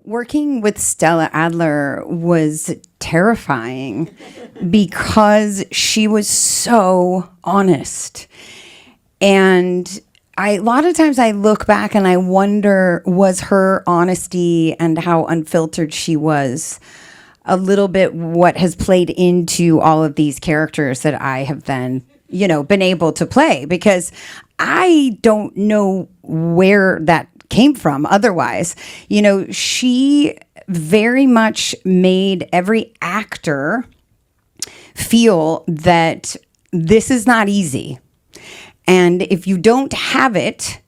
Working with Stella Adler was terrifying because she was so honest. And a lot of times I look back and I wonder, was her honesty and how unfiltered she was a little bit what has played into all of these characters that I have then, been able to play? Because I don't know where that came from otherwise. She very much made every actor feel that this is not easy. And if you don't have it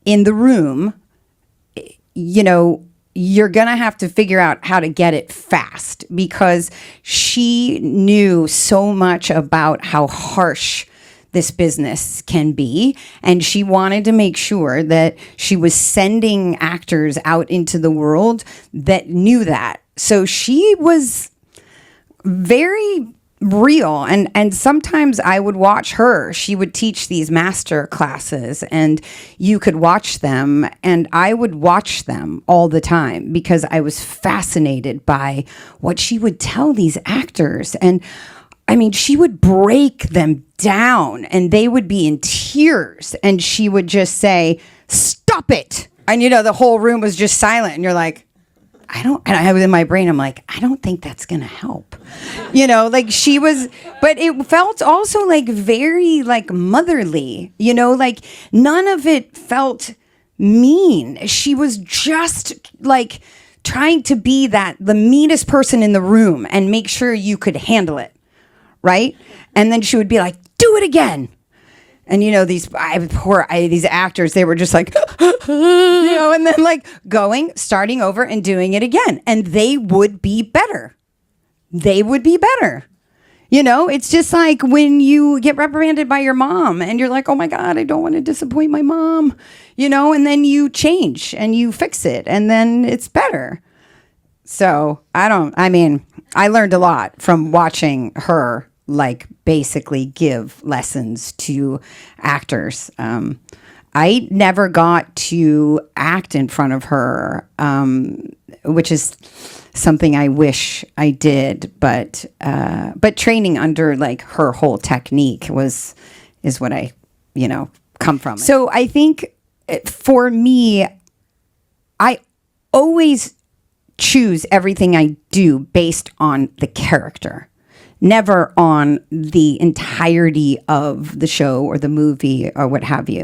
in the room, you're going to have to figure out how to get it fast, because she knew so much about how harsh this business can be. And she wanted to make sure that she was sending actors out into the world that knew that. So she was very real. And sometimes I would watch her. She would teach these master classes and you could watch them, and I would watch them all the time because I was fascinated by what she would tell these actors. And she would break them down and they would be in tears, and she would just say, "Stop it." And the whole room was just silent, and you're like, and I was in my brain, I'm like, I don't think that's going to help. She was, but it felt also very motherly, none of it felt mean. She was just trying to be the meanest person in the room and make sure you could handle it. Right? And then she would be like, "Do it again." And these actors, they were just and then starting over and doing it again. And they would be better. It's just like when you get reprimanded by your mom and you're like, "Oh my God, I don't want to disappoint my mom," and then you change and you fix it and then it's better. So I learned a lot from watching her basically give lessons to actors. I never got to act in front of her, which is something I wish I did, but training under her whole technique is what I, come from. So I think for me, I always choose everything I do based on the character, never on the entirety of the show or the movie or what have you.